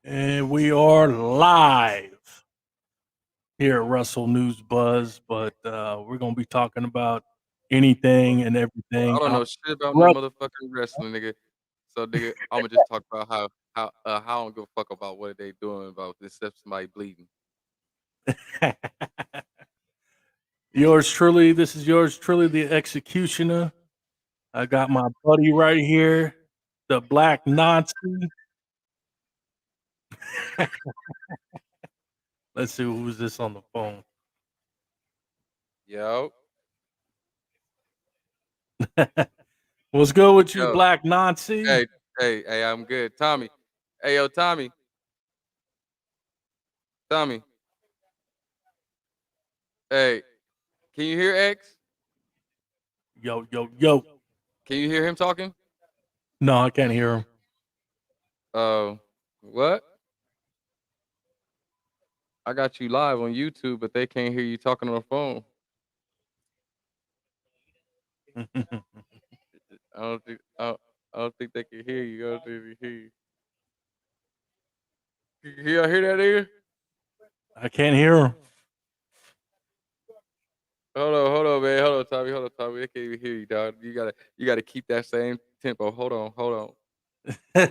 And we are live here at Wrestle News Buzz, but we're going to be talking about anything and I everything. don't know shit about no Russ- motherfucking wrestling, nigga. So, nigga, I'ma just talk about how I don't give a fuck about what they doing about this except somebody bleeding. yours truly, this is yours truly, the Executioner. I got my buddy right here, the Black Nazi. Let's see who's this on the phone. Yo, What's good with you, yo, Black Nazi? hey, hey, I'm good. Tommy, hey, yo, Tommy, hey, can you hear X? Yo, yo, yo. Can you hear him talking? No, I can't hear him. What? I got you live on YouTube, but they can't hear you talking on the phone. I don't think I don't think they can hear you. I don't think they can hear you. Can y'all hear that nigga? I can't hear him. Hold on, man. Hold on, Tommy. I can't even hear you, dog. You gotta keep that same tempo. Hold on. My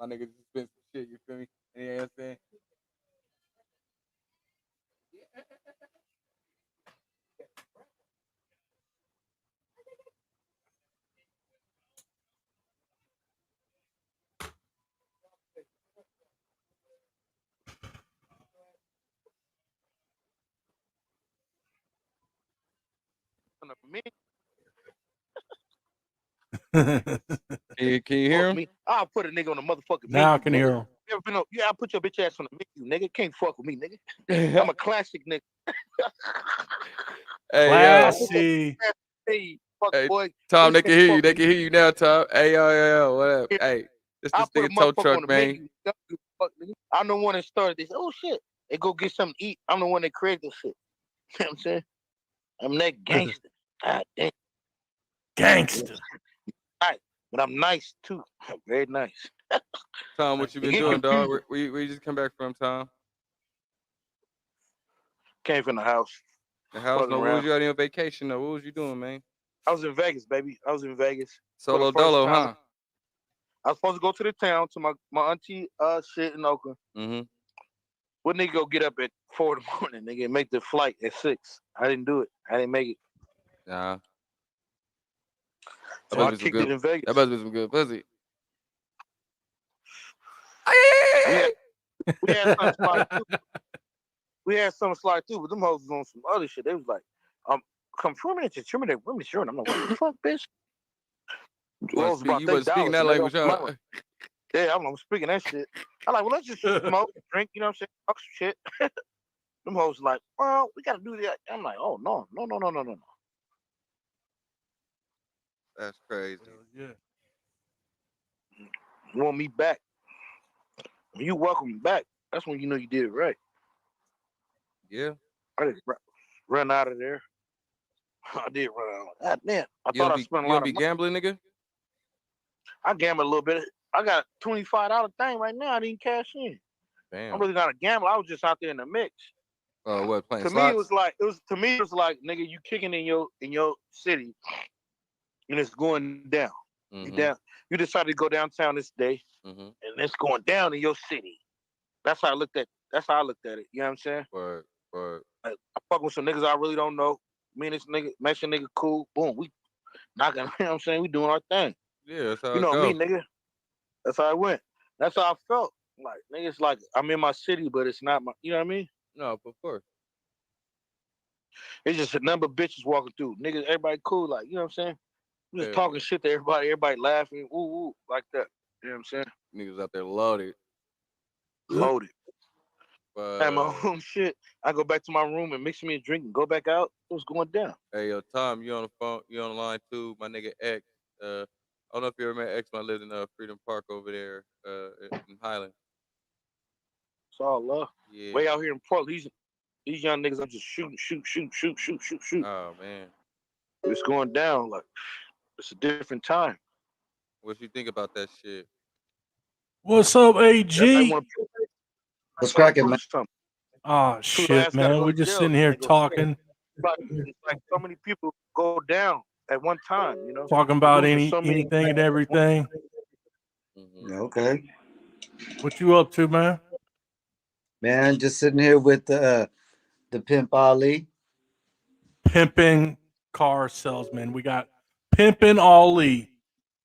nigga just spent some shit. You feel me? You know what I'm saying? Me, Can you hear fuck him? me. I'll put a nigga on the motherfucking Now I menu, can nigga. hear him. You ever been on, yeah, I'll put your bitch ass on the menu, nigga. Can't fuck with me, nigga. I'm a classic nigga. Hey yo, Classy. Hey, fuck hey boy. Tom, Niggas they can can't hear you. fuck They with can hear you now, Tom. Hey yo, what up? me. Hey, this I'll put a nigga tow motherfucker on truck, the man. menu. Don't give a fuck, nigga. I'm the one that started this. Oh shit. They go get something to eat. I'm the one that created this shit. You know what I'm saying? I'm that gangster. God damn. Gangster. Right. But I'm nice too. Very nice. Tom, what you You been get doing, dog? confused. Where you just come back from, Tom? Came from the house. The house? Fucking No, what was around. you out on vacation? No, what was you doing, man? I was in Vegas, baby. I was in Vegas for the Solo first dolo, time. huh? I was supposed to go to the town to my auntie shit in Oakland. Mm-hmm. What nigga go get up at 4 in the morning, nigga, and make the flight at 6? I didn't do it. I didn't make it. Nah, that So must I be some kicked it good. in That Vegas. must be some good pussy. We had we had some slide through. We had some slide through, but them hoes was on some other shit. They was like, come for me to terminate women sure. And I'm like, what the fuck, bitch? Well, it was about You wasn't speaking $30, that and nigga, language, huh? yeah, I'm speaking that shit. I'm like, well, let's just smoke, drink, you know what I'm saying? Talk some shit. Them hoes like, well, we gotta do that. I'm like, oh no, no, no, no, no, no, no. That's crazy. Yeah. You want me back? When you welcome me back, that's when you know you did it right. Yeah. I just run out of there. I did run out. God damn. I You thought don't I be spent a you don't lot of be money. gambling, nigga. I gambled a little bit. I got a $25 thing right now. I didn't cash in. I'm Damn. really not a gambler. I was just out there in the mix. What playing To me, it slots? was like nigga, you kicking in your city and it's going down. You down. Mm-hmm. You decided to go downtown this day Mm-hmm. and it's going down in your city. That's how I looked at. That's how I looked at it. You know what I'm saying? Word. Word. Like, I fuck with some niggas I really don't know. Me and this nigga, Mexican nigga, cool. Boom, we knocking. You know what I'm saying? We doing our thing. Yeah, that's how You it know me, go. nigga. That's how I went. That's how I felt. Like niggas, like I'm in my city, but it's not my. You know what I mean? No, of course. It's just a number of bitches walking through. Niggas, everybody cool. Like you know what I'm saying? We just Yeah. talking shit to everybody. Everybody laughing. Ooh, ooh, like that. You know what I'm saying? Niggas out there loaded. Loaded. I had my But own shit. I go back to my room and mix me a drink and go back out. It was going down. hey, yo, Tom, you on the phone? You on the line too? My nigga X. I don't know if you ever met X. When I lived in Freedom Park over there, in Highland. It's all love. Yeah. Way out here in Portland, these young niggas are just shooting, shoot, shoot, shoot, shoot, shoot, shoot. Oh man, It's going down. Like it's a different time. what you think about that shit? What's up, Everybody AG? want to What's cracking, man? something. Oh Two shit, last gotta man. go We're to just jail. sitting Then here they go talking It's like so many people go down at one time. You know, about losing so many. anything and everything. Mhm. Okay, What you up to, man? man, just sitting here with the pimp Ali. Pimping car salesman. We got pimping Ali,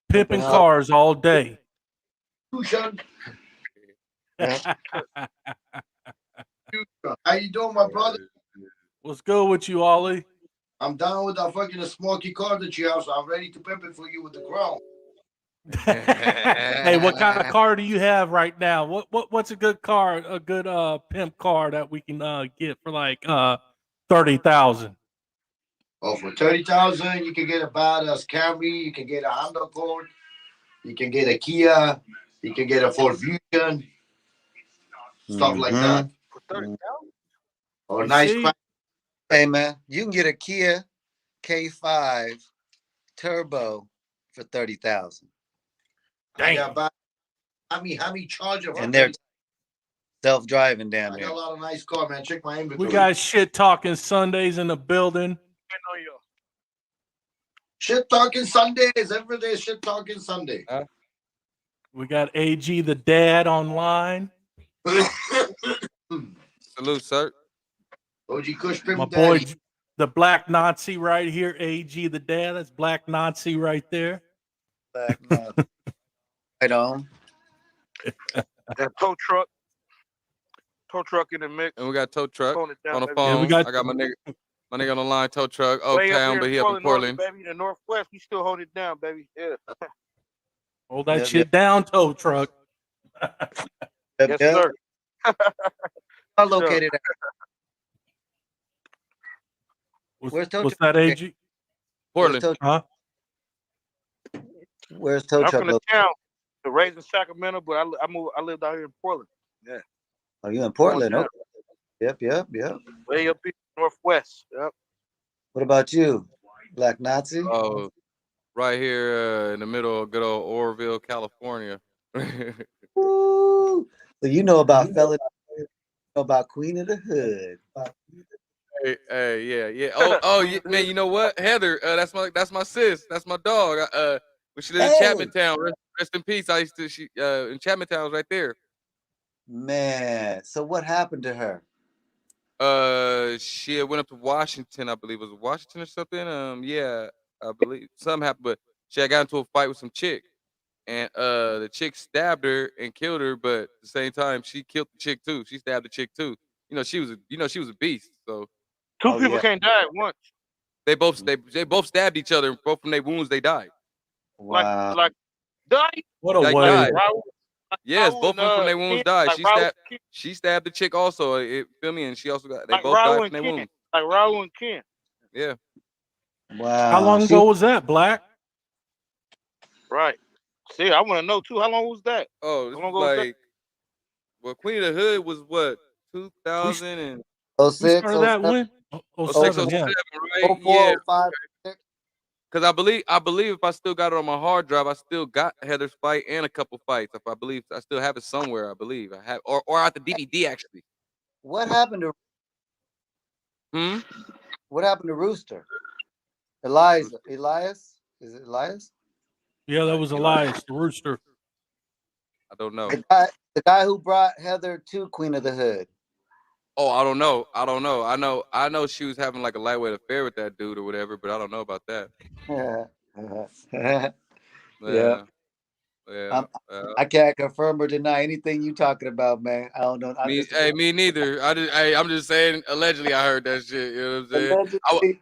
pimping Pimping Ali. cars all day. Yeah. How you doing, my brother? What's good with you, Ollie? I'm down with that fucking smoky car that you have, so I'm ready to pimp it for you with the crown. Hey, what kind of car do you have right now? What's a good car, a good pimp car that we can get for like 30,000? Oh, for 30,000, you can get a badass Camry, you can get a Honda Accord, you can get a Kia, you can get a Ford Fusion, stuff like that. For 30,000? Or You nice see? crack. Hey, man, you can get a Kia K5 Turbo for 30,000, I got Damn. bad. How many charger for and they're 30? self-driving down I there. got a lot of nice car, man. Check my inventory. We got shit talking Sundays in the building. I know you. shit talking Sundays. Every day, shit talking Sunday. We got AG the dad online. Salute, sir. OG Kush My Pimp boy, Daddy. the black Nazi right here. AG the dad. That's black Nazi right there. Right on. That tow truck in the mix. And we got tow truck Tone it down, on the baby. Yeah, phone. we got- I got my nigga on the line. Tow truck, Way up Oaktown, here but in he up in Portland, Portland. baby. The Northwest, we still hold it down, baby. Yeah. Hold that Yep, shit down, tow truck. Yep, Yes, yep. sir. I'm located at Where's tow What's truck? that, AG? Portland. Where's tow I'm truck from the located? town, the raised in Sacramento, but I lived out here in Portland. Yeah. Oh, you in Portland? down. Okay. Yep. Way up here, Northwest. Yep. What about you, Black Nazi? Oh, right here in the middle of good old Orville, California. Woo! So you know about felony, about Queen of the Hood. Hey, yeah. Oh, yeah, man. You know what, Heather? That's my sis. That's my dog. When she lived in Chapman Town, rest in peace. She in Chapman Town was right there. Man, so what happened to her? She had went up to Washington, I believe. Was it Washington or something? Yeah, I believe something happened, but she had got into a fight with some chick, and the chick stabbed her and killed her. But at the same time, she killed the chick too. She stabbed the chick too. She was a beast. So Two Oh, people yeah. can't die at once. they both stabbed each other, and both from their wounds they died. Wow. Like die. What a Like way. died. Raul, Yes, Raul both of them from and, their wounds Ken, died. like Raul, She stabbed the chick also. Feel me? And she also got. They like both died Raul from and their Ken. wounds. Like Raul and Ken. Yeah. Wow. How long ago was that, Black? Right. See, I want to know too. How long was that? Oh, this How long was ago was that? like. Well, Queen of the Hood was what 2000 and We 06, started that 07, when? 06, 07, yeah. 07, right? 04, Yeah. 05. Because I believe if I still got it on my hard drive, I still got Heather's fight and a couple fights. If I believe I still have it somewhere, I believe I have, or at the DVD actually. What happened to Rooster? Elias? Is it Elias? Yeah, that was Elias, the rooster. I don't know. The guy who brought Heather to Queen of the Hood. Oh, I don't know. I know she was having like a lightweight affair with that dude or whatever, but I don't know about that. Yeah. Yeah. I can't confirm or deny anything you talking about, man. I don't know. Me neither. I'm just saying. Allegedly, I heard that shit. You know what I'm saying? Allegedly.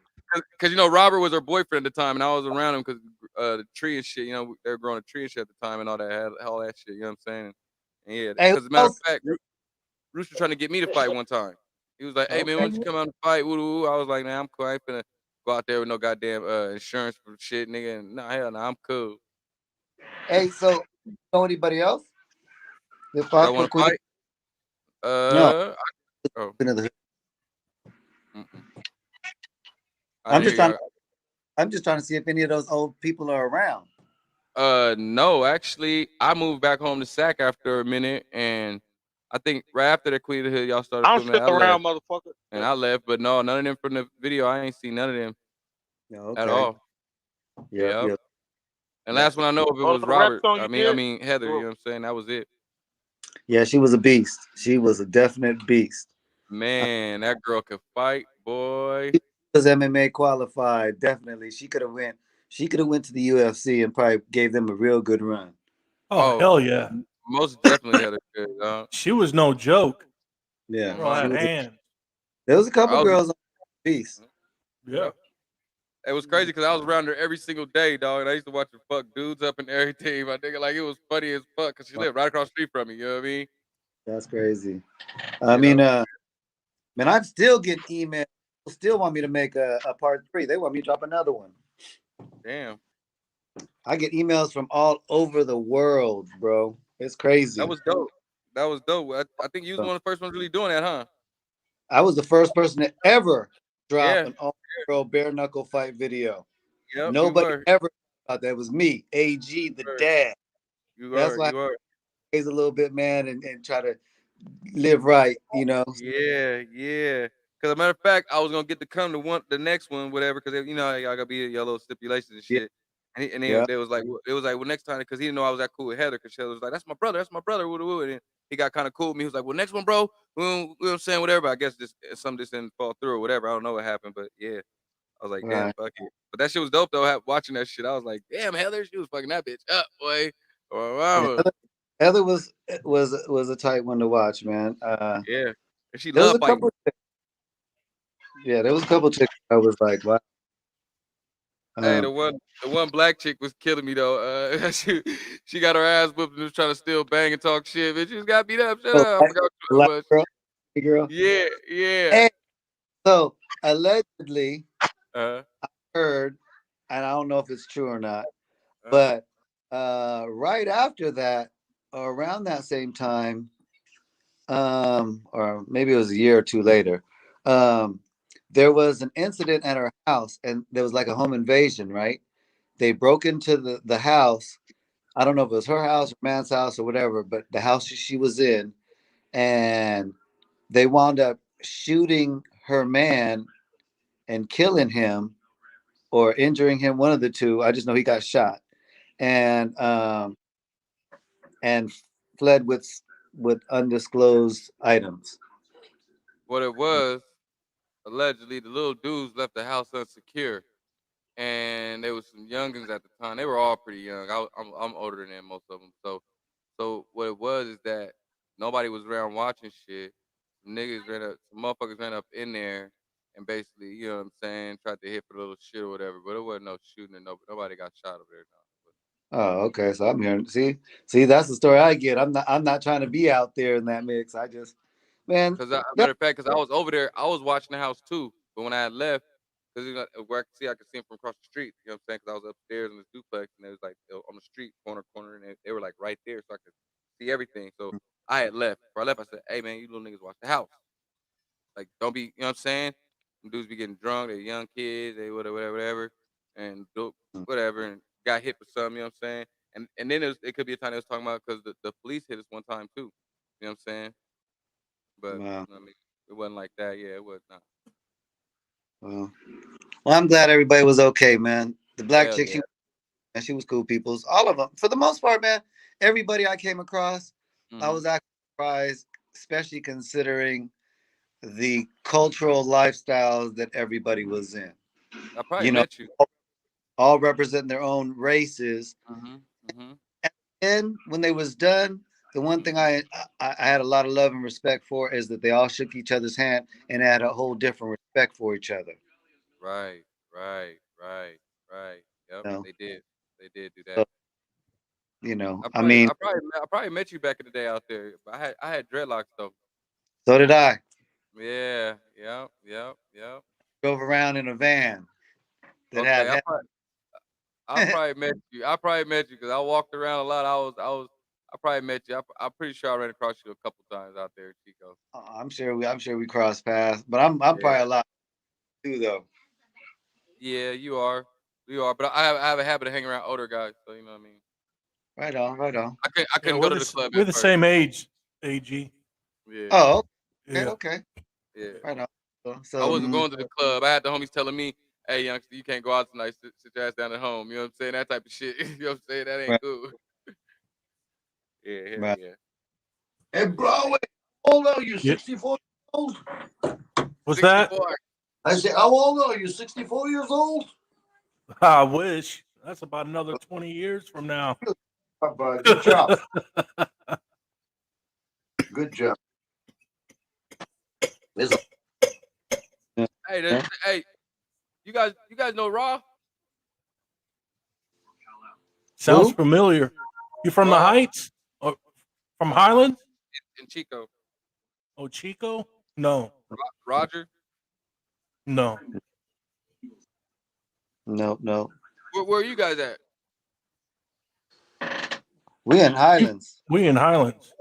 Because Robert was her boyfriend at the time, and I was around him because the tree and shit. They were growing a tree and shit at the time, and all that shit. You know what I'm saying? And yeah, Hey, because as a matter of fact, Rooster trying to get me to fight one time. He was like, "Hey man, why don't you come out and fight?" Woo-woo. I was like, "Nah, I'm cool. I ain't finna go out there with no goddamn insurance for shit, nigga." And nah, hell, nah, I'm cool. Hey, so know anybody else? That I fought want for to Queen? fight. No. Oh. Queen of the Hood. Mm-mm. I'm just trying to see if any of those old people are around. No, actually, I moved back home to Sac after a minute, and I think right after the Queen of the Hood, y'all started I'm filming. still I left, around, motherfucker. and I left, but no, none of them from the video. I ain't seen none of them Yeah, at okay. all. Yep, Yep. yep. And Yeah. last one I know of it Oh, was the rap Robert. song I you mean, I did? mean Heather. You know what I'm saying? That was it. Yeah, she was a beast. She was a definite beast. Man, that girl could fight, boy. She was MMA qualified, definitely. She could have went. She could have went to the UFC and probably gave them a real good run. Oh Oh, hell yeah, most definitely Heather could. she was no joke. Yeah, Girl Uh-huh. she had was. hands. There was a couple I was. girls on beast. Yeah. Yep. It was crazy because I was around her every single day, dog. And I used to watch her fuck dudes up and everything. My nigga, like it was funny as fuck because she lived right across the street from me. You know what I mean? That's crazy. I mean, Yep. man, I'm still getting emails. People still want me to make a part 3. They want me to drop another one. Damn. I get emails from all over the world, bro. It's That crazy. was dope. That was dope. I think you was one of the first ones really doing that, huh? I was the first person to ever drop Yeah. an all-girl bare knuckle fight video. Yep. You Nobody were. ever thought that. It was me, AG, the You were. dad. You That's were. why I You were. raise a little bit, man, and try to live right, you know. Yeah. Yeah. Cause a matter of fact, I was gonna get to come to the next one, whatever. Cause you know y'all gotta be your little stipulations and Yeah, shit. And then yeah. they was like, it was like, well, next time, cause he didn't know I was that cool with Heather. Cause Heather was like, that's my brother, woo, woo. And then he got kind of cool with me. He was like, well, next one, bro. You know what I'm saying, whatever. I guess just some just didn't fall through or whatever. I don't know what happened, but yeah, I was like, damn, Right. fuck it. But that shit was dope though. Watching that shit, I was like, damn, Heather, she was fucking that bitch up, boy. Oh, Yeah, mama. Heather was a tight one to watch, man. Yeah, and she There was loved a fighting. couple. Yeah, there was a couple chicks I was like, wow. Hey, Um, the one black chick was killing me though. She got her ass whooped and was trying to still bang and talk shit. Bitch, you just got beat up. Shut so up. I black, forgot what black it was. girl, white girl. Yeah, yeah. Hey, so allegedly Uh, heard, and I don't know if it's true or not, uh, but right after that, or around that same time, or maybe it was a year or two later, um, there was an incident at her house, and there was like a home invasion. Right? They broke into the house. I don't know if it was her house or man's house or whatever, but the house she was in, and they wound up shooting her man and killing him or injuring him, one of the two. I just know he got shot and and fled with undisclosed items. what it was, allegedly, the little dudes left the house unsecure. And there was some youngins at the time. They were all pretty young. I'm older than them, most of them. So what it was is that nobody was around watching shit. Some motherfuckers ran up in there and basically, you know what I'm saying, tried to hit for a little shit or whatever. But it wasn't no shooting and nobody got shot over there. No. Oh, okay. So I'm hearing. See, that's the story I get. I'm not trying to be out there in that mix. I just, man, Cause that, matter of fact, cause I was over there, I was watching the house too. But when I had left, cause where I could see them from across the street. You know what I'm saying? Cause I was upstairs in this duplex, and it was like on the street, corner, and they were like right there, so I could see everything. So I had left. Before I left, I said, "Hey man, you little niggas watch the house. Like don't be, you know what I'm saying? Them dudes be getting drunk. They're young kids. They whatever, and whatever, and got hit for something. You know what I'm saying? And then it could be a time they was talking about because the police hit us one time too. You know what I'm saying? But wow. I mean, it wasn't like that. Yeah, it was not. Well, I'm glad everybody was okay, man. The black Hell chick, yeah. she was cool. People's all of them for the most part, man. Everybody I came across, I Mhm. was actually surprised, especially considering the cultural lifestyles that everybody was in. I probably You know, met you. all representing their own races. Mhm. Mhm. And when they was done, the one thing Mhm. I had a lot of love and respect for is that they all shook each other's hand and had a whole different respect for each other. Right. Right. Right. Right. Yep. You know, They did. They did do so that. I mean, I probably met you back in the day out there. But I had dreadlocks though. so did I. Yeah. Yep. Yep. Yep. Drove around in a van that Okay. had I probably met you. I probably met you because I walked around a lot. I probably met you. I'm pretty sure I ran across you a couple times out there, Chico. I'm sure we crossed paths, but I'm Yeah. probably a lot too though. Yeah. You are. You are. But I have a habit of hanging around older guys. So you know what I mean. Right on, right on. I couldn't go to the club we're at the first. same age, AG. Yeah, Oh, okay, Yeah. okay. yeah. Right on. I So wasn't going to the club. I had the homies telling me, "Hey, youngster, you can't go out tonight. Sit your ass down at home." You know what I'm saying? That type of shit. You know what I'm saying? That ain't right, cool. Yeah, hell right. yeah. Hey, bro, wait, how old are you? Yeah. 64 years old? What's that? 64. I said, how old are you? 64 years old? I wish. That's about another 20 years from now. Good job. Good job. There's a- Hey, Yeah. hey, you guys know Raw? Sounds Who? familiar. You from the Raw Heights? Or from Highlands? and Chico. Oh, Chico? No, Roger. no. No, no. Where are you guys at? We in Highlands. We in Highlands.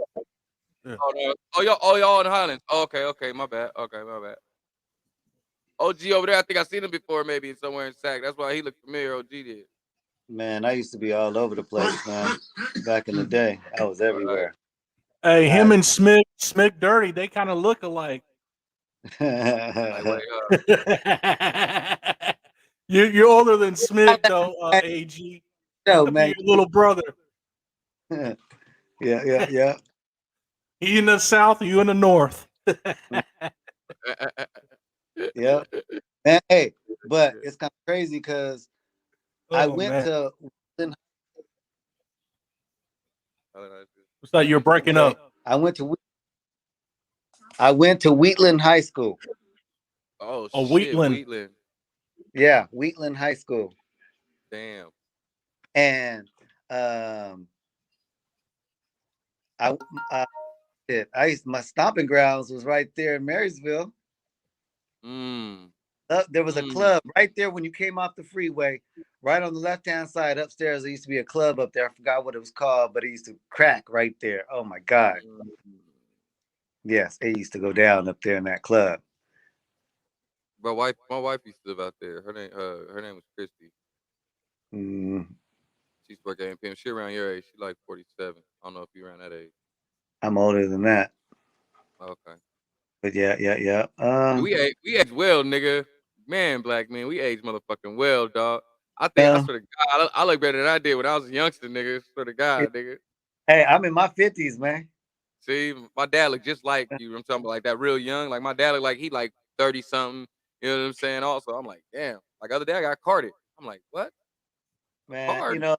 Yeah. Oh, no. Oh y'all in Highlands. Oh, okay, my bad. Okay, my bad. OG over there, I think I seen him before, maybe somewhere in Sac. That's why he looked familiar. OG did. Man, I used to be all over the place, man. Back in the day, I was All right. everywhere. Hey, him I, and Smick Dirty, they kind of look alike. Like, wait, You're older than Smick though, AG. no, That'd be man. your little brother. Yeah, yeah, yeah. He in the south, you in the north. Yeah. Man, hey, but it's kind of crazy because I Oh went man, to it's like you're breaking okay. up. I went to Wheatland High School. Oh Oh, shit, Wheatland. Wheatland. Yeah, Wheatland High School. Damn. And I my stomping grounds was right there in Marysville. Mm. There was a Mm. club right there when you came off the freeway, right on the left-hand side upstairs. There used to be a club up there. I forgot what it was called, but it used to crack right there. Oh my God. Mm. Yes, it used to go down up there in that club. My wife used to live out there. Her name was Christy. Mm, She used to work at NPM. She around your age. She like 47. I don't know if you around that age. I'm older than that. Okay. But yeah, yeah, yeah. We age well, nigga. Man, black man, we age motherfucking well, dog. I Yeah. swear to God, I look better than I did when I was a youngster, nigga. Swear to God, nigga. Hey, I'm in my 50s, man. See, my dad looked just like you. I'm talking about like that real young. Like my dad looked like he like 30 something. You know what I'm saying? Also, I'm like, damn. Like other day I got carded. I'm like, what? Man, Carded?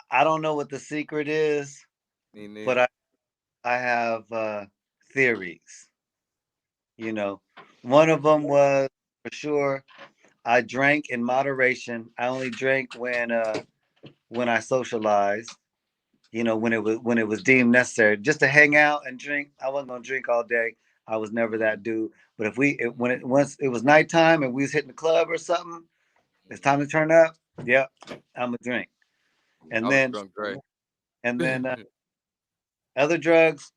I don't know what the secret is, Me neither. but I have theories. One of them was for sure I drank in moderation. I only drank when I socialized. When it was deemed necessary, just to hang out and drink. I wasn't gonna drink all day. I was never Mhm, that dude. But once it was nighttime and we was hitting the club or something, it's mhm. time to turn up. Yep, I'm a drink. I And was then drunk Dre. and then other drugs,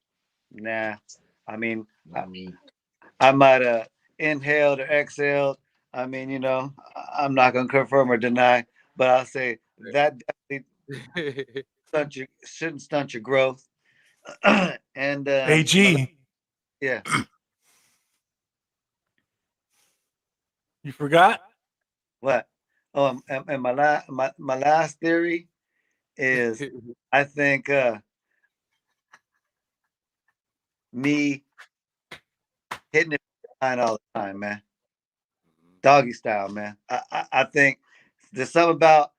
nah. I mean, Not me. I might have inhaled or exhaled. I mean, I'm not gonna confirm or deny, but I'll say that definitely shouldn't stunt your growth. And AG, yeah, you forgot? what? Oh, and my last theory is I think me hitting it behind all the time, man. Doggy style, man. I think there's something about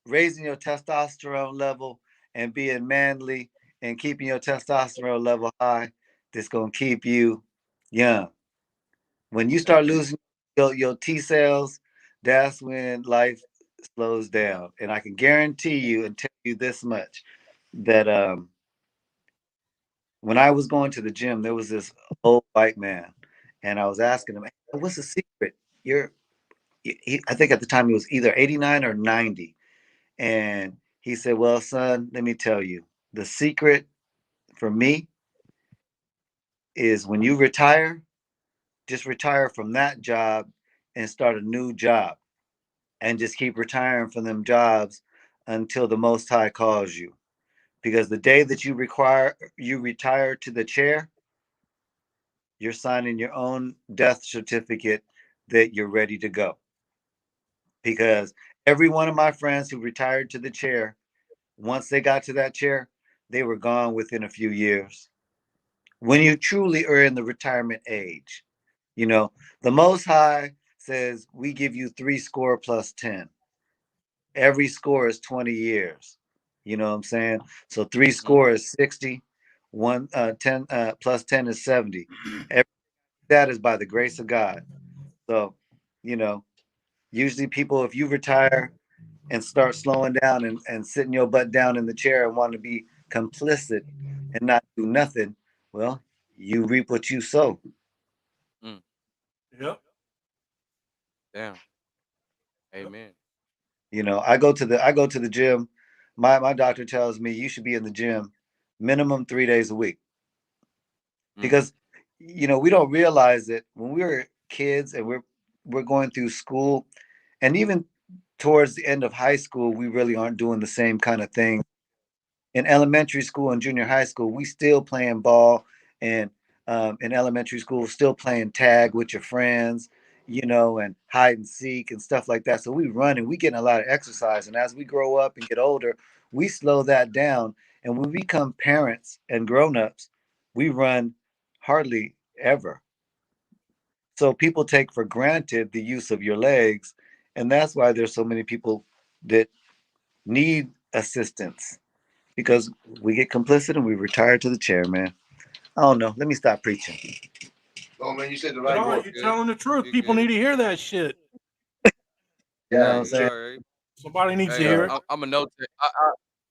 raising your testosterone level and being manly and keeping your testosterone level high that's gonna keep you young. When you start losing your T cells, that's when life slows down. And I can guarantee you and tell you this much that when I was going to the gym, there was this old white man, and I was asking him, "Hey, what's the secret? I think at the time he was either 89 or 90." And he said, "Well, son, let me tell you, the secret for me is when you retire, just retire from that job and start a new job and just keep retiring from them jobs until the Most High calls you. Because the day that you retire to the chair, you're signing your own death certificate that you're ready to go. Because every one of my friends who retired to the chair, once they got to that chair, they were gone within a few years. When you truly are in the retirement age, you know, the Most High says, we give you 3 score plus 10. Every score is 20 years. You know what I'm saying? So 3 Mm-hmm. score is 60. 10 plus 10 is 70. Every, that is by the grace of God. So, you know, usually people, if you retire and start slowing down and sitting your butt down in the chair and want to be complicit and not do nothing, well, you reap what you sow. Mm. Yep. Damn. Amen. You know, I go to the gym. My doctor tells me you should be in the gym minimum 3 days a week Mm. because we don't realize it when we were kids and we're going through school, and even towards the end of high school we really aren't doing the same kind of thing. In elementary school and junior high school, we still playing ball, and in elementary school, still playing tag with your friends, and hide and seek and stuff like that. So we run and we getting a lot of exercise. And as we grow up and get older, we slow that down. And when we become parents and grown-ups, we run hardly ever. So people take for granted the use of your legs, and that's why there's so many people that need assistance because we get complicit and we retire to the chair, man. I don't know. Let me stop preaching. Oh man, you said the But right word. you're Good. telling the truth. You People good. need to hear that shit. You know what Hey, I'm it's saying? all right. Somebody needs to Hey, hear So, it. I'm a note.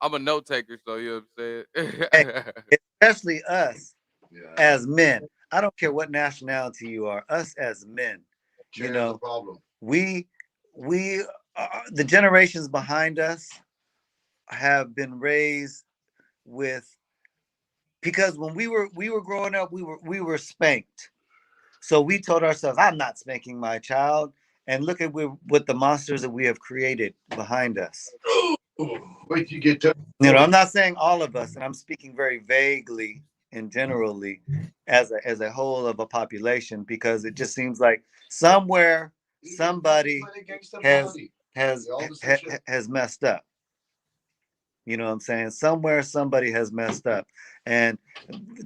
I'm a note taker, so you know what I'm hey, saying. especially us Yeah. as men. I don't care what nationality you are. Us as men, you Chair is a know, problem. we the generations behind us have been raised with, because when we were growing up, we were spanked. So we told ourselves, I'm not spanking my child. And look at what the monsters that we have created behind us. Wait till you get to. I'm not saying all of us, and I'm speaking very vaguely and generally as a whole of a population, because it just seems like somewhere somebody has has messed up. You know what I'm saying? Somewhere somebody has messed up, and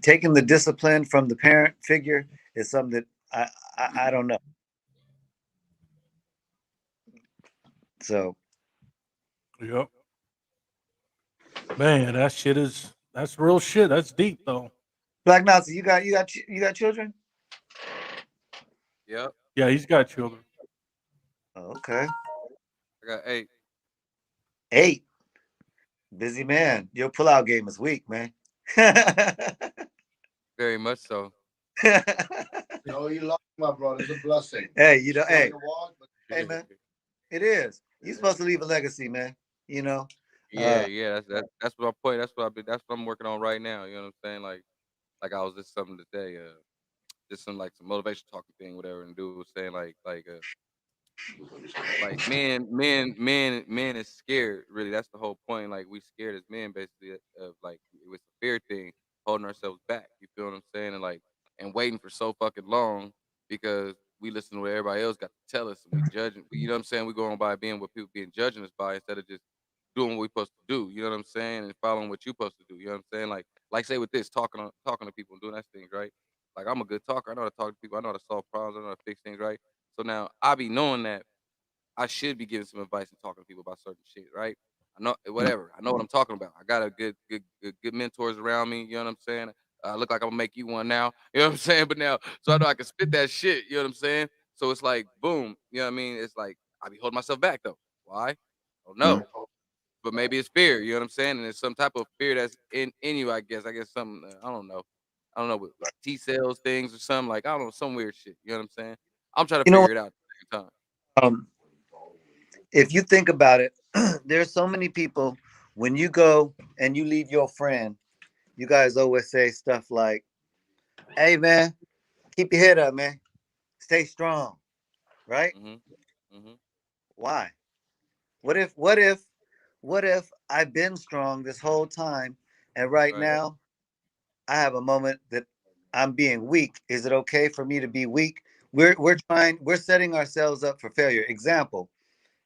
taking the discipline from the parent figure is something that I don't know. So Yep. Man, that's real shit. That's deep though. Black Nazi, you got children? Yep. Yeah, he's got children. Oh, okay, I got 8. 8. Busy man. Your pullout game is weak, man. Very much so. No, you lost, my brother. It's a blessing. Hey, Starting hey, to walk, but hey, man. It is. You're supposed to leave a legacy, man. You know. Yeah, Uh, yeah. That's what I'm point. That's what I'm working on right now. You know what I'm saying? Like I was just something today. Just some motivation talking thing, whatever. And dude was saying like men is scared. Really, that's the whole point. Like we scared as men, basically, of like it was a fear thing, holding ourselves back. You feel what I'm saying? And waiting for so fucking long because we listen to what everybody else got to tell us, and we judging. You know what I'm saying? We going by being what people being judging us by instead of just doing what we supposed to do. You know what I'm saying? And following what you supposed to do. You know what I'm saying? Like say with this talking to people and doing that things right. Like I'm a good talker. I know how to talk to people. I know how to solve problems. I know how to fix things right. So now I be knowing that I should be giving some advice and talking to people about certain shit, right? I know whatever. I know what I'm talking about. I got a good mentors around me. You know what I'm saying? I look like I'm gonna make you one now. You know what I'm saying? But now, so I know I can spit that shit. You know what I'm saying? So it's like boom. You know what I mean? It's like I be holding myself back though. Why? I don't know. But maybe it's fear. You know what I'm saying? And it's some type of fear that's in you. I guess. I guess something. I don't know. I don't know with T cells things or something like I don't know some weird shit. You know what I'm saying? I'm trying to you know what? figure it out at the same time. Um, if you think about it, there's so many people. When you go and you leave your friend, you guys always say stuff like, "Hey, man, keep your head up, man. Stay strong." Right? Mhm. Mhm. Why? What if? What if? what if I've been strong this whole time, and right Right. now I have a moment that I'm being weak? Is it okay for me to be weak? We're setting ourselves up for failure. Example,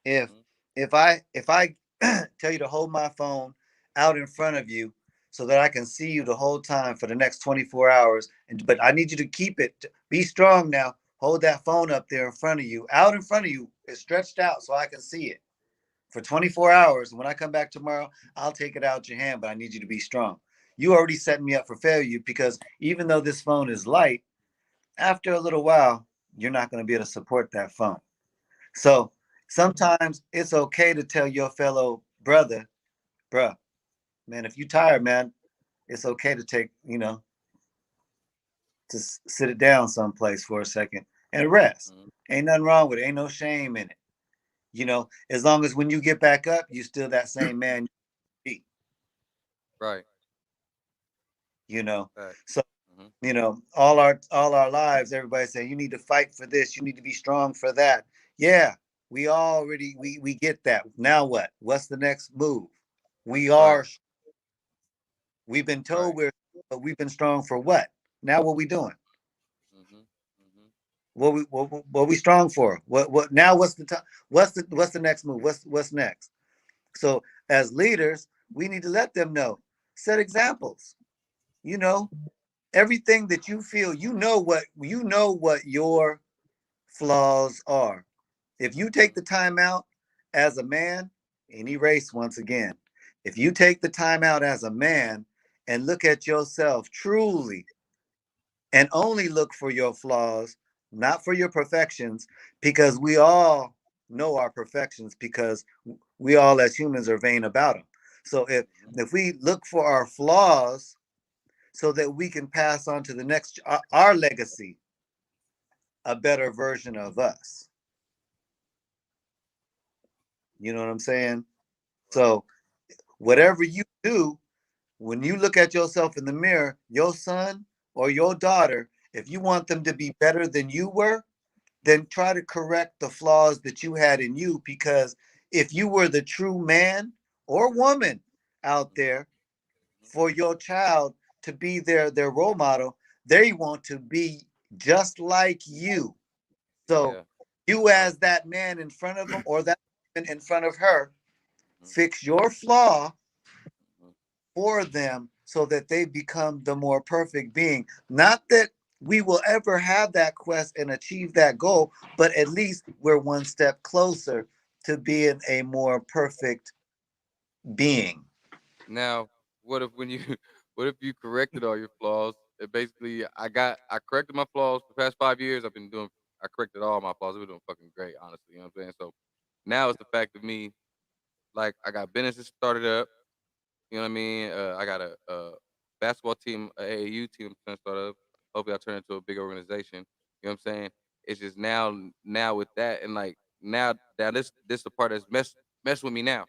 if Mhm. if I tell you to hold my phone out in front of you so that I can see you the whole time for the next 24 hours, and but I need you to keep it, be strong now. Hold that phone up there in front of you, out in front of you, it's stretched out so I can see it for 24 hours. And when I come back tomorrow, I'll take it out your hand, but I need you to be strong. You already set me up for failure, because even though this phone is light, after a little while, you're not going to be able to support that phone. So sometimes it's okay to tell your fellow brother, bruh, man, if you tired, man, it's okay to take, to sit it down someplace for a second and rest. Mhm. Ain't nothing wrong with it. Ain't no shame in it. As long as when you get back up, you still that same man you be, Right. you know. Right. So, Mhm. all our lives, everybody saying you need to fight for this, you need to be strong for that. Yeah, we already we get that. Now what? What's the next move? We Right. are we've been told Right. we've been strong for what? Now what we doing? Mhm. Mhm. What we strong for? What now? What's the time? What's the next move? What's next? So as leaders, we need to let them know. Set examples. You know, everything that you feel, what your flaws are. If you take Mhm. the time out as a man, any race once again, if you take the time out as a man and look at yourself truly and only look for your flaws, not for your perfections, because we all know our perfections, because we all as humans are vain about them. So Mhm. if we look for our flaws so that we can pass on to the next our legacy, a better version of us. You know what I'm saying? Right. So whatever you do, when you look at yourself in the mirror, your son or your daughter, if you want them to be better than you were, then try to correct the flaws that you had in you. Because if you were the true man or woman out Mhm. there Mhm. for your child to be their role model, they want to be just like you. So Yeah. you, No. as that man in front of them or that woman in front of her, Mhm. fix your flaw Mhm. for them so that they become the more perfect being. Not that we will ever have that quest and achieve that goal, but at least we're one step closer to being a more perfect being. Now, what if when you what if you corrected all your flaws? It basically, I corrected my flaws for the past 5 years. I corrected all my flaws. I've been doing fucking great, honestly. You know what I'm saying? So now it's the fact of me, like I got businesses started up. You know what I mean? I got a basketball team, a AAU team I'm trying to start up. Hopefully, I turn into a big organization. You know what I'm saying? It's just now with that, and like now this the part that's mess with me now.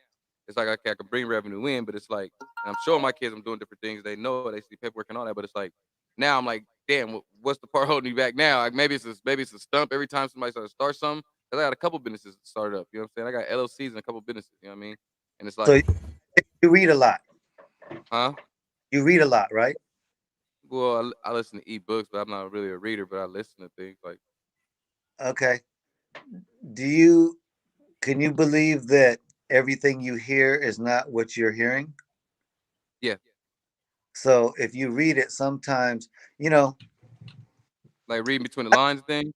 It's like okay, I can bring revenue in, but it's like, and I'm showing my kids I'm doing different things. They know it, they see paperwork and all that, but it's like now I'm like, damn, what's the part holding me back now? Like maybe it's a stump every time somebody starts to start something. Cause I got a couple businesses started up. You know what I'm saying? I got LLCs and a couple businesses. You know what I mean? And it's So like, you read a lot. huh? You read a lot, right? Well, I listen to ebooks, but I'm not really a reader. But I listen to things like, Okay. Do you Can you believe that everything you hear is not what you're hearing? yeah, So if you read it, sometimes, you know, like reading between the lines and things.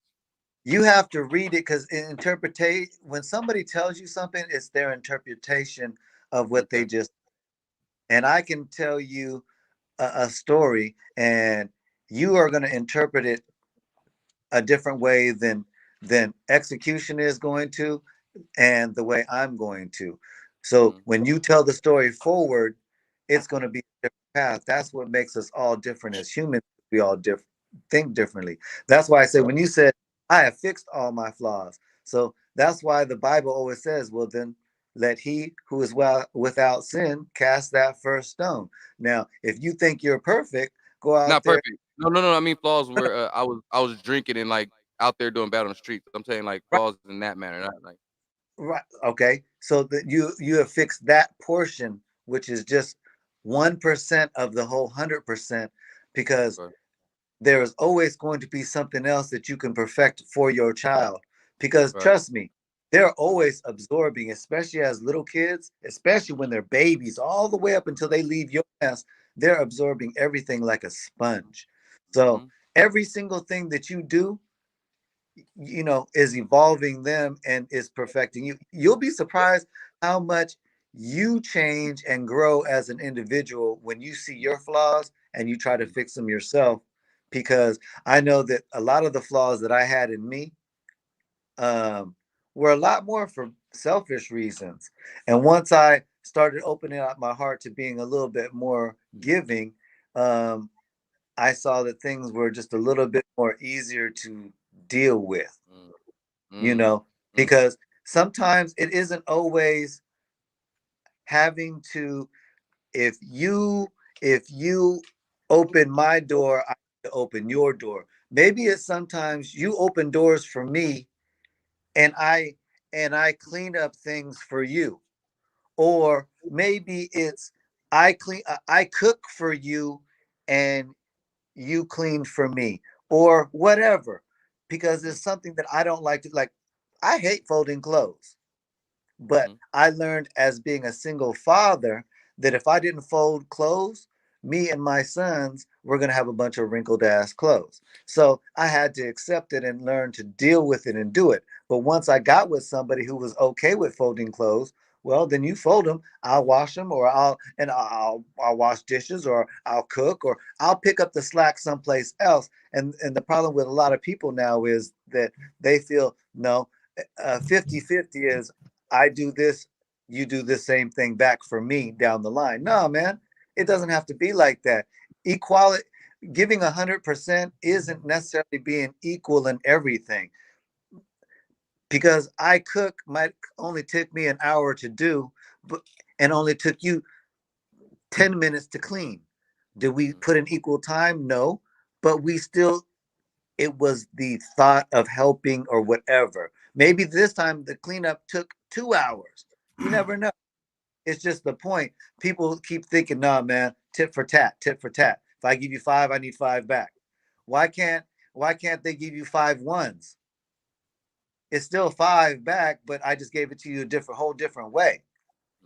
you have to read it, because interpretate when somebody tells you something, it's their interpretation of what they Okay. just. And I can tell you a story, and you are going to interpret it a different way than execution is going to, and the way I'm going to. So Mhm. when you tell the story forward, it's going to be a different path. That's what makes us all different as humans. We all think differently. That's why I said, Right. when you said, I have fixed all my flaws. So that's why the Bible always says, well, then let he who is without sin cast that first stone. Now, if you think you're perfect, go out Not there. perfect. No, no, no. I mean flaws where I was drinking and like out there doing bad on the streets. I'm saying like Right, flaws in that manner, not like. Right. Okay. So that you have fixed that portion, which is just 1% of the whole 100%, because Right. there is always going to be something else that you can perfect for your child. Because Right. trust me, they're always absorbing, especially as little kids, especially when they're babies, all the way up until they leave your nest. They're absorbing everything like a sponge. So Mhm. every single thing that you do, is evolving them and is perfecting you. You'll be surprised how much you change and grow as an individual when you see your flaws and you try to fix them yourself. Because I know that a lot of the flaws that I had in me, um, were a lot more for selfish reasons. And once I started opening up my heart to being a little bit more giving, um, I saw that things were just a little bit more easier to deal with, Mm. you Mm. know, Mm. because sometimes it isn't always having to, if you if you open my door, I have to open your door. Maybe it's sometimes you open doors for me, and I clean up things for you. Or maybe it's I cook for you and you clean for me, or whatever, because Mhm. it's something that I don't like to like. I hate folding clothes. But Mhm. I learned as being a single father that if I didn't fold clothes, me and my sons were going to have a bunch of wrinkled ass clothes. So I had to accept it and learn to deal with it and do it. But once I got with somebody who was okay with folding clothes, well, then you fold them, I'll wash them, or I'll wash dishes, or I'll cook, or I'll pick up the slack someplace else. And the problem with a lot of people now is that they feel no, 50-50 is I do this, you do the same thing back for me down the line. No, man, it doesn't have to be like that. Equality, giving 100% isn't necessarily being equal in everything. Because I cook might only take me an hour to do, but and only took you 10 minutes to clean. Did we Mhm. put in equal time? No, but we still, it was the thought of helping or whatever. Maybe this time the cleanup took 2 hours. You never know. It's just the point. People keep thinking, nah, man, tit for tat, tit for tat. If I give you five, I need five back. Why can't why can't they give you 5 ones? It's still five back, but I just gave it to you a whole different way.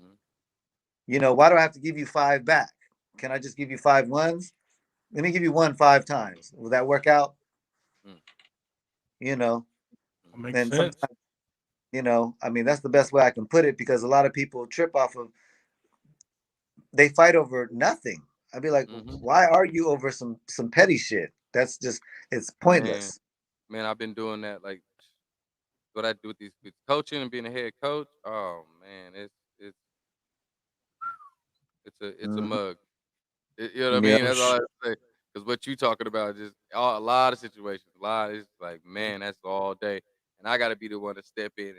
Mhm. Why do I have to give you five back? Can I just give you 5 ones? Let me give you one 5 times. Will that work out? Mm. You know, That makes and sense. sometimes, I mean, that's the best way I can put it, because a lot of people trip off of, they fight over nothing. I'd be like, Mhm. why are you over some petty shit? That's just, it's Man, pointless. man, I've been doing that. Like what I do with these with coaching and being a head coach. Oh man, it's it's a Mhm. mug. You know what I Yeah. mean? That's all I have to say. Because what you talking about, just a lot of situations, a lot. It's like, man, that's all day, and I got to be the one to step in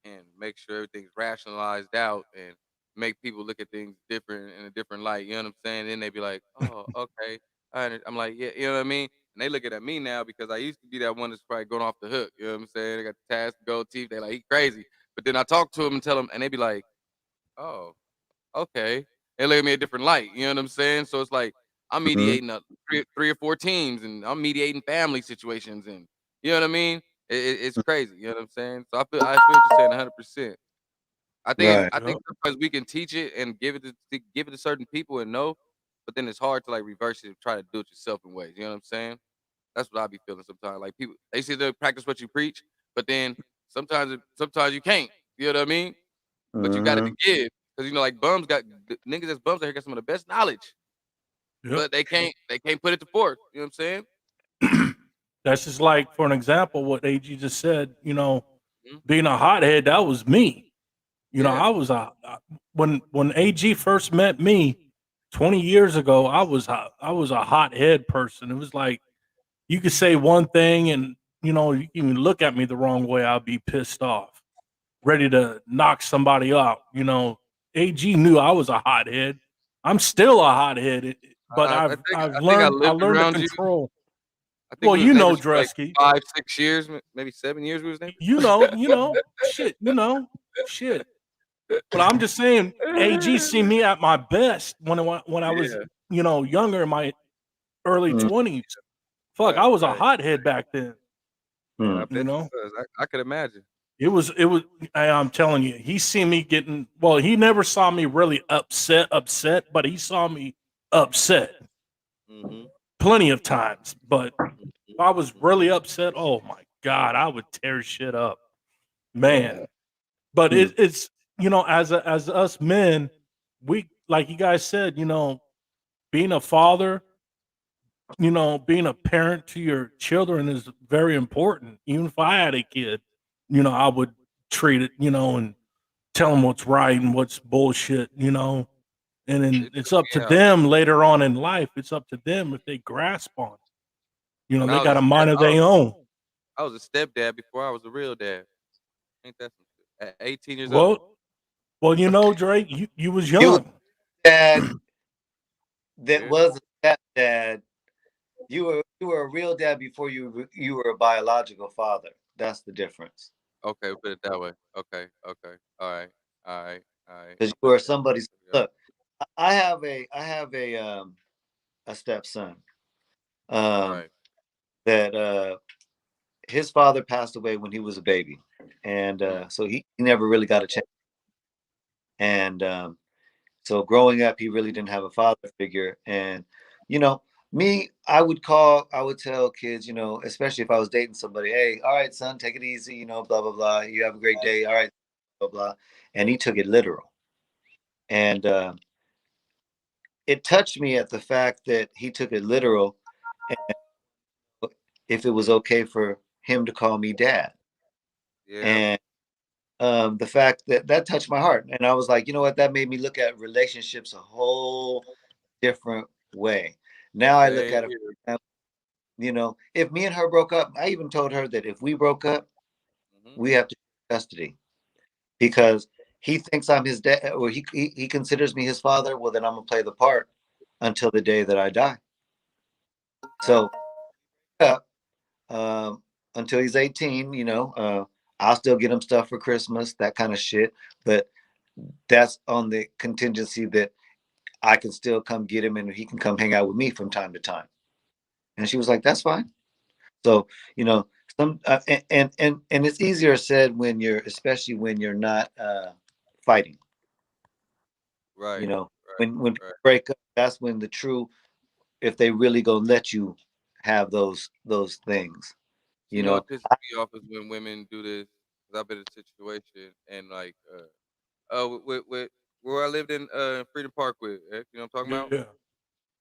and make sure everything's rationalized out and make people look at things different in a different light. You know what I'm saying? Then they be like, oh, okay. I'm like, yeah, you know what I mean? And they looking at me now because I used to be that one that's probably going off the hook. You know what I'm saying? They got the task, gold teeth. They like, he crazy. But then I talk to them and tell them, and they be like, oh, okay. They look at me a different light. You know what I'm saying? So it's like I'm Mhm. mediating three or four teams, and I'm mediating family situations, and you know what I mean. It's crazy. You know what I'm saying? So I feel what you're saying 100%. Right. I think Yep. sometimes we can teach it and give it to certain people and know, but then it's hard to like reverse it and try to do it yourself in ways. You know what I'm saying? That's what I be feeling sometimes. Like people, they say they practice what you preach, but then sometimes you can't. You know what I mean? But you got it to Mhm. give because like bums niggas that's bums out here got some of the best knowledge, Yep. but they can't put it to forth. You know what I'm saying? That's just like, for an example, what AG just said. Mhm. Being a hothead, that was me. Yeah. I was when AG first met me 20 years ago. I was a hothead person. It was like you could say one thing, and you can look at me the wrong way. I'll be pissed off, ready to knock somebody out. AG knew I was a hothead. I'm still a hothead, but I I've think I've I think I learned I lived learned to around you. control. I think Well, we you was know, neighbors for like Drusky. 5, 6 years, maybe 7 years. We was neighbors. Shit. But I'm just saying, AG see me at my best when I was, Yeah. younger in my early Mm, 20s. Fuck, Right. I was a Right. hothead back then. Man, I mm. You bet you know, was. I could imagine. it was. I'm telling you, he seen me getting. Well, he never saw me really upset, but he saw me upset Mm-hmm. plenty of times. But if I was Mm-hmm. really upset, oh my god, I would tear shit up, man. Yeah. But Mm. it's as us men, we like you guys said, being a father, being a parent to your children is very important. Even if I had a kid, I would treat it, and tell them what's right and what's bullshit, and then It it's took up to me out. them later on in life. It's up to them if they grasp on it. Man, They got a mind of their own. I was a stepdad before I was a real dad. Ain't that some shit? At 18 years old. Well, Drake, you was You were young. dad that Yeah. was a stepdad. You were a real dad before you were a biological father. That's the difference. Okay, put it that way. Okay. Okay. All right. All right. All right. Because I you put are it that way. somebody's Yeah. look. I have a stepson um, Right. that his father passed away when he was a baby, and Mm. so he never really got a chance. And so growing up, he really didn't have a father figure. And you know, me, I would tell kids, especially if I was dating somebody, hey, all right, son, take it easy, blah blah blah. You have a great day, all right, blah blah. And he took it literal, and it touched me at the fact that he took it literal, and if it was okay for him to call me dad, Yeah. and the fact that touched my heart, and I was like, you know what, that made me look at relationships a whole different way. Now I look Same at here. it, if me and her broke up, I even told her that if we broke up, Mm-hmm. we have to share custody because he thinks I'm his dad, or he considers me his father. Well, then I'm gonna play the part until the day that I die. Right. So, uh, until he's 18, I'll still get him stuff for Christmas, that kind of shit. But that's on the contingency that I can still come get him and he can come hang out with me from time to time. And she was like, that's fine. So, some and it's easier said especially when you're not fighting. You Right. know, Right. when people Right. break up, that's when the true, if they really gonna let you have those things. You You know know, what pisses me off is when women do this. Cause I've been in a situation and like with where I lived in Freedom Park with, you know what I'm talking about? Yeah,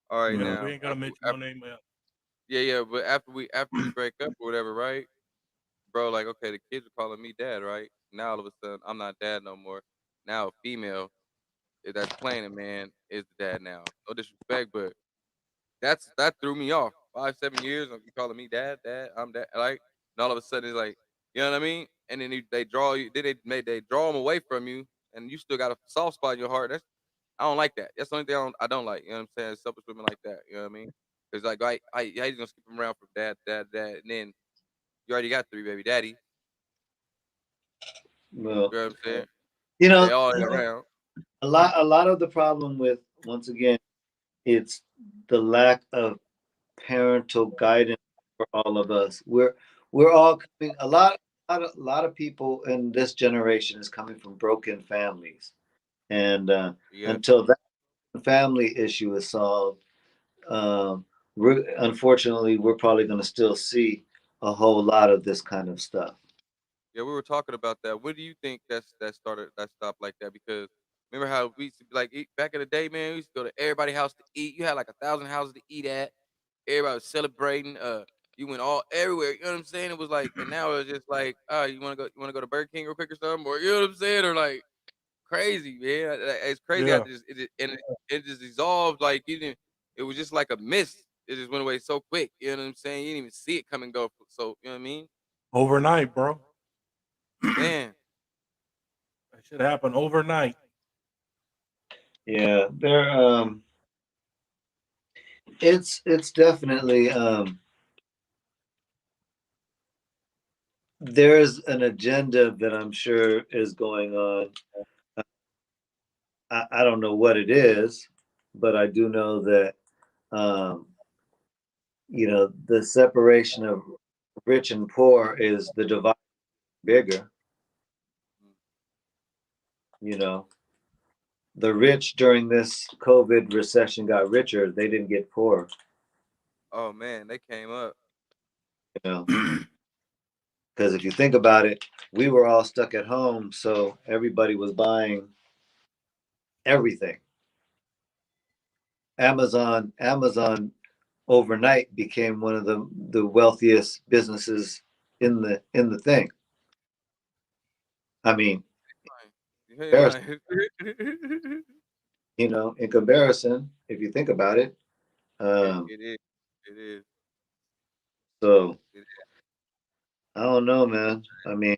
All right, yeah. mhm, We now ain't gotta mention no name yet. yeah, yeah, but after we break up or whatever, right? Bro, like okay, the kids are calling me dad, right? Now all of a sudden I'm not dad no more. Now a female that's playing a man is the dad now. No disrespect, but that threw me off. 5, 7 years of you calling me dad, dad, I'm dad, like, and all of a sudden it's like, you know what I mean? And then they draw you, they draw them away from you, and you still got a soft spot in your heart. I don't like that. That's the only thing I don't like. You know what I'm saying? Selfish women like that. You know what I mean? It's like how you gonna skip them around from dad, dad, dad, and then you already got 3 baby daddy. well, You know what I'm saying? you They know, all ain't around. a lot of the problem with, once again, it's the lack of parental guidance for all of us. We're all coming. A lot of people in this generation is coming from broken families, and Yeah, until that family issue is solved, unfortunately we're probably going to still see a whole lot of this kind of stuff. yeah. We were talking about that. What do you think that stopped like that? Because remember how we used to be like back in the day, man. We used to go to everybody's house to eat. You had like 1,000 houses to eat at. Everybody was celebrating. You went all everywhere. You know what I'm saying? It was like, and now it's just like, you wanna go to Burger King real quick or something, or you know what I'm saying, or like crazy, man. It's crazy how Yeah, it just dissolved. Like you didn't. It was just like a mist. It just went away so quick. You know what I'm saying? You didn't even see it come and go. So you know what I mean? overnight, bro. That Man, should happen overnight. Yeah, it's definitely there's an agenda that I'm sure is going on. I don't know what it is, but I do know that um, the separation of rich and poor is the divide bigger. You know, the rich during this COVID recession got richer; they didn't get poorer. Oh man, they came up. You know, because if you think about it, we were all stuck at home, so everybody was buying everything. Amazon overnight became one of the wealthiest businesses in the thing. I mean, You ain't comparison, lying. in comparison, if you think about it. Um, It is. It is. so It is. I don't know, man. I mean,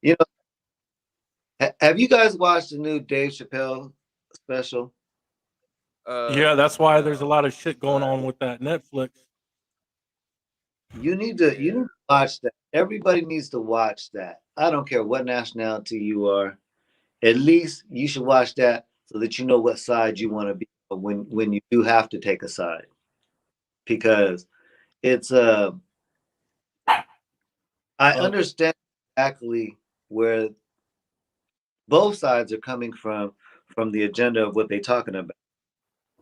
you know, have you guys watched the new Dave Chappelle special? Yeah, that's why there's a No. lot of shit going on with that Netflix. You need to watch that. Everybody needs to watch that. I don't care what nationality you are. At least you should watch that so that you know what side you want to be when you do have to take a side. Because it's I Uh, understand exactly where both sides are coming from the agenda of what they're talking about.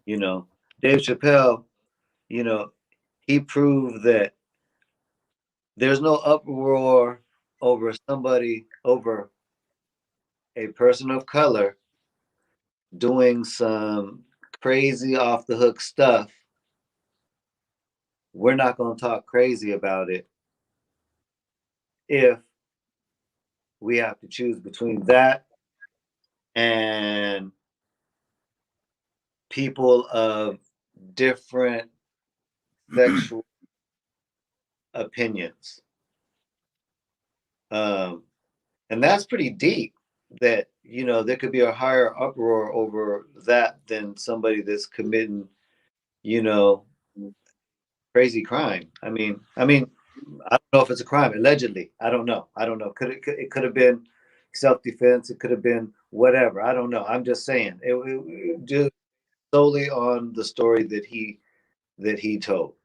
You know, Dave Chappelle, you know, he proved that there's no uproar over a person of color doing some crazy off the hook stuff. We're not going to talk crazy about it if we have to choose between that and people of different sexual opinions. Um, and that's pretty deep that, there could be a higher uproar over that than somebody that's committing, you know, crazy crime. I mean, I don't know if it's a crime. Allegedly, I don't know. It could have been self defense. It could have been whatever. I don't know. I'm just saying it just solely on the story that he told.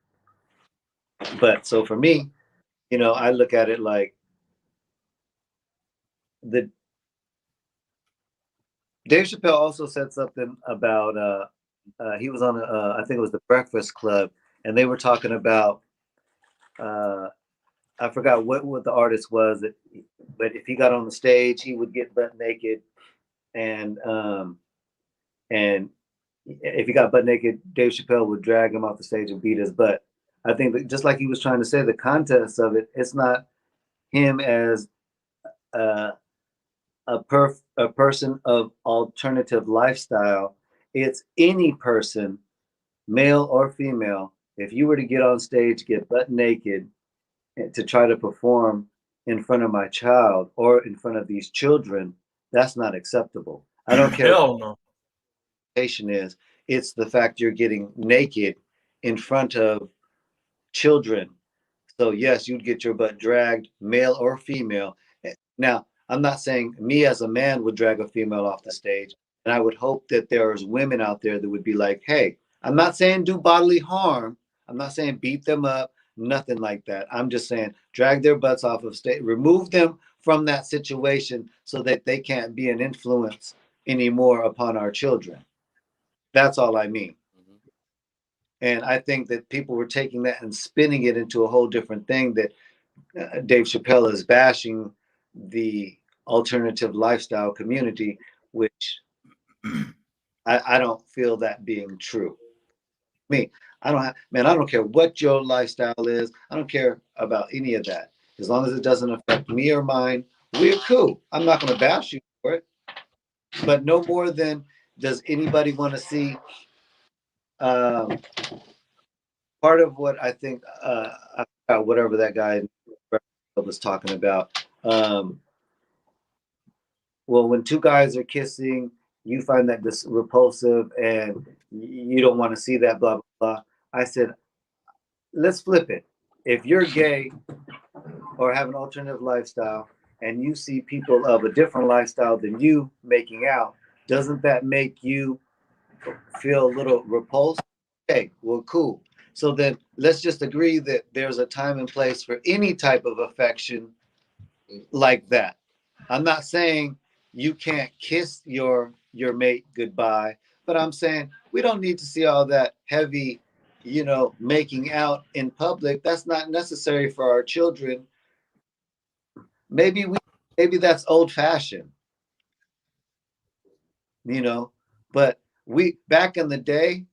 But so for me, I look at it like the Dave Chappelle also said something about he was on I think it was the Breakfast Club, and they were talking about uh, I forgot what the artist was, but if he got on the stage, he would get butt naked, and if he got butt naked, Dave Chappelle would drag him off the stage and beat his butt. I think that just like he was trying to say, the context of it, it's not him as uh, a person of alternative lifestyle. It's any person, male or female. If you were to get on stage, get butt naked, to try to perform in front of my child or in front of these children, that's not acceptable. I don't care what hell no. the patient is. It's the fact you're getting naked in front of children. So yes, you'd get your butt dragged, male or female. Now, I'm not saying me as a man would drag a female off the stage, and I would hope that there's women out there that would be like, "Hey, I'm not saying do bodily harm. I'm not saying beat them up, nothing like that. I'm just saying drag their butts off of stage, remove them from that situation so that they can't be an influence anymore upon our children." That's all I mean. Mhm. And I think that people were taking that and spinning it into a whole different thing, that Dave Chappelle is bashing the alternative lifestyle community, which I don't feel that being true. Me, I don't care what your lifestyle is. I don't care about any of that. As long as it doesn't affect me or mine, we're cool. I'm not going to bash you for it, but no more than does anybody want to see. Um, Part of what I think, whatever that guy was talking about. Well, when two guys are kissing, you find that this repulsive and you don't want to see that, blah, blah, blah. I said, let's flip it. if you're gay or have an alternative lifestyle and you see people of a different lifestyle than you making out, doesn't that make you feel a little repulsed? Okay, well, cool. So then let's just agree that there's a time and place for any type of affection like that. I'm not saying you can't kiss your mate goodbye, but I'm saying we don't need to see all that heavy, making out in public. That's not necessary for our children. Maybe that's old fashioned, but we back in the day,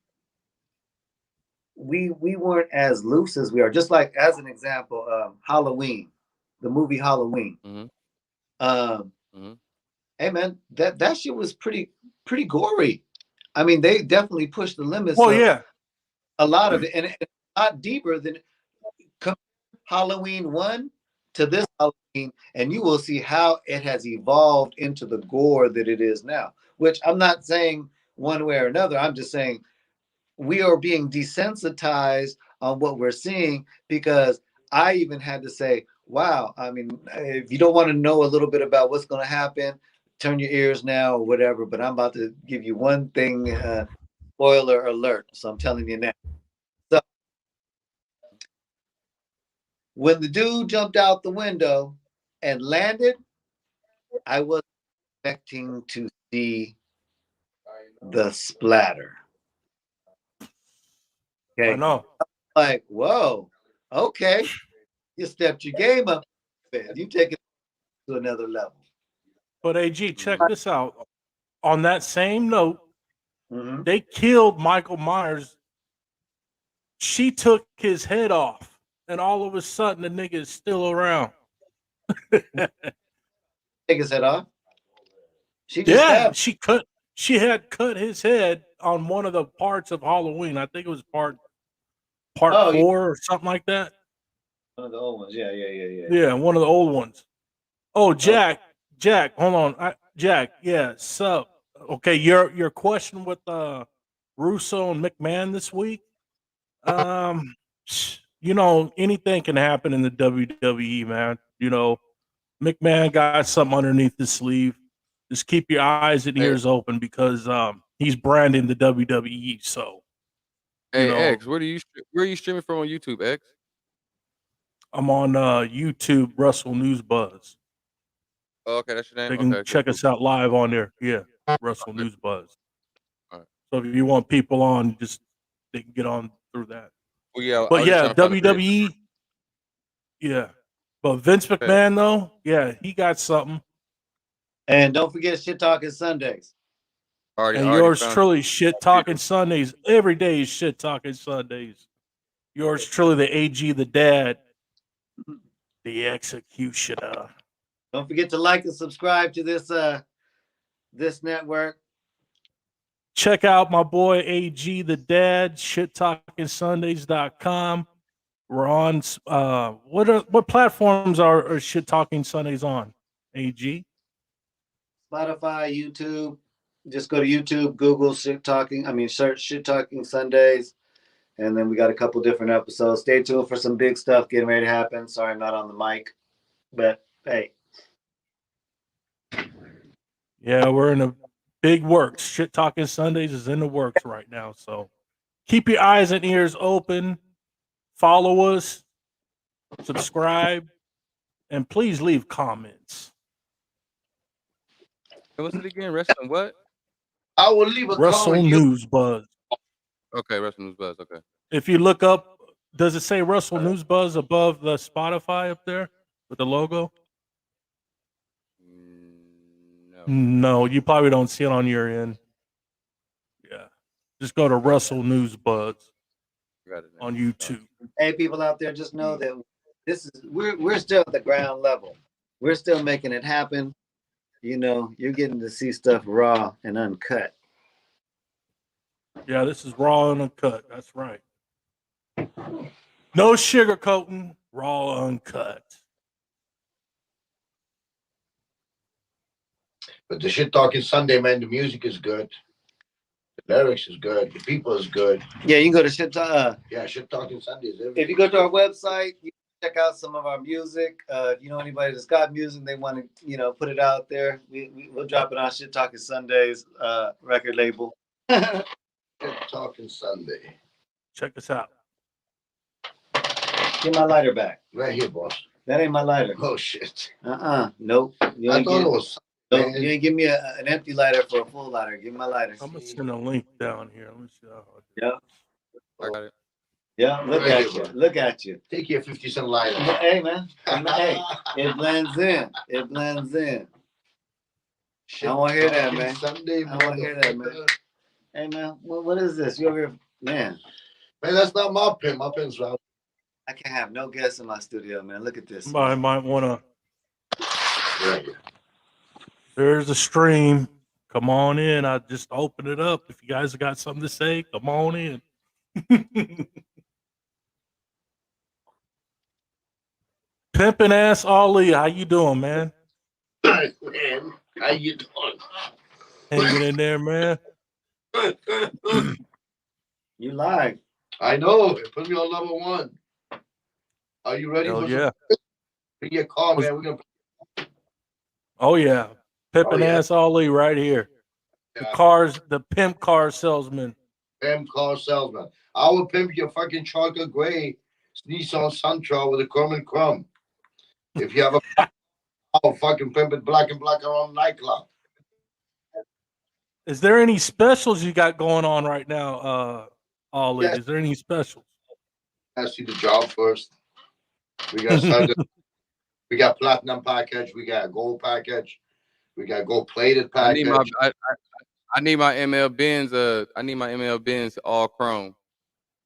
we weren't as loose as we are. Just like as an example, Halloween, the movie Halloween. Mhm. Um, Mhm. hey man, that shit was pretty gory. I mean, they definitely pushed the limits Well, of yeah. a lot of it, and it's a lot deeper than Halloween 1 to this Halloween, and you will see how it has evolved into the gore that it is now. Which I'm not saying one way or another. I'm just saying we are being desensitized on what we're seeing, because I even had to say, wow, I mean, if you don't want to know a little bit about what's going to happen, turn your ears now or whatever, but I'm about to give you one thing, spoiler alert. So I'm telling you now. So when the dude jumped out the window and landed, I was expecting to see the splatter. I Okay. know. Like, whoa, okay. You stepped your game up. You take it to another level. But AG, check this out. On that same note, Mm-hmm. they killed Michael Myers. She took his head off, and all of a sudden the nigga is still around. Take his head off. She just Yeah, stabbed. she had cut his head on one of the parts of Halloween. I think it was part Oh, yeah, 4 or something like that. one of the old ones. Yeah. Yeah, one of the old ones. Oh, Oh, Jack, hold on. Jack, yeah, sup. Okay, your question with Russo and McMahon this week. Um, anything can happen in the WWE, man. McMahon got something underneath his sleeve. Just keep your eyes and Hey, ears open because he's branding the WWE. So, hey, X, where are you streaming from on YouTube, X? I'm on YouTube, Russell News Buzz. Oh, okay, that's your name. They can Okay, cool, check cool. us out live on there. Yeah, Russell All right, News Buzz. all right. So if you want people on, just they can get on through that. Well, yeah, I But was just yeah, trying to find a page. WWE, yeah. But Vince Okay. McMahon though, yeah, he got something. and don't forget Shit Talking Sundays. And Already yours found truly, shit it. talking Sundays. Every day is shit talking Sundays. Yours truly, the AG, the dad, the executioner. Don't forget to like and subscribe to this network. Check out my boy AG, the dad, shittalkingsundays.com. We're on what platforms are Shit Talking Sundays on? AG? Spotify, YouTube. Just go to YouTube, Google Shit Talking. I mean, search Shit Talking Sundays. And then we got a couple different episodes. Stay tuned for some big stuff getting ready to happen. Sorry, I'm not on the mic. But hey, Yeah, we're in the big works. Shit Talking Sundays is in the works right now. So keep your eyes and ears open. Follow us, subscribe, and please leave comments. And what's it again? Wrestling what? I will leave a Wrestle comment. You News Buzz. Okay, Wrestling News Buzz. Okay. If you look up, does it say Russell News Buzz above the Spotify up there with the logo? No, No, you probably don't see it on your end. Yeah. Just go to Russell News Buzz I got it now. on YouTube. hey, people out there, just know that we're still at the ground level. We're still making it happen. You're getting to see stuff raw and uncut. Yeah, this is raw and uncut. That's right. No sugarcoating, raw, uncut. But the Shit Talking Sunday, man, the music is good. Lyrics is good. The people is good. Yeah, you can go to shit. Shit talking Sundays. If you go to our website, you can check out some of our music. If you know anybody that's got music, they want to, put it out there. We'll drop it on Shit Talking Sundays record label. Shit talking Sunday. Check us out. Get my lighter back. Right here, boss. That ain't my lighter. Oh shit. Nope. I thought it was. Nope. You ain't give me an empty lighter for a full lighter. Give me my lighter. I'm gonna send a link down here. Let me see. Yeah. I got it. Yeah. Look Right at here, you. bro. Look at you. Take your 50-cent lighter. Hey man. Hey. It blends in. It blends in. Shit I wanna hear that, talking man. Sunday, I wanna hear that, man. Hey man. What is this? You over here, man? Man, that's not my pin. My pin's out. I can't have no guests in my studio, man. Look at this. Somebody might want to. Right here. There's a stream. Come on in. I just opened it up. If you guys have got something to say, come on in. Pimpin' ass Ali, how you doing, man? Man, how you doing? Hanging in there, man. You live. I know. It put me on level 1. Are you ready Hell for yeah. Bring your car, man. We're gonna. Oh yeah. Pimpin' yeah. ass Ali right here. The pimp car salesman. Pimp car salesman. I will pimp your fucking chocolate gray Nissan Sentra with a crumb. If you have a I'll fucking pimp it black and black around nightclub. Is there any specials you got going on right now, Ali? Yes. Is there any specials? I see the job first. We got started. We got platinum package. We got gold package. We got gold plated package. I need my ML Benz. I need my ML Benz all chrome.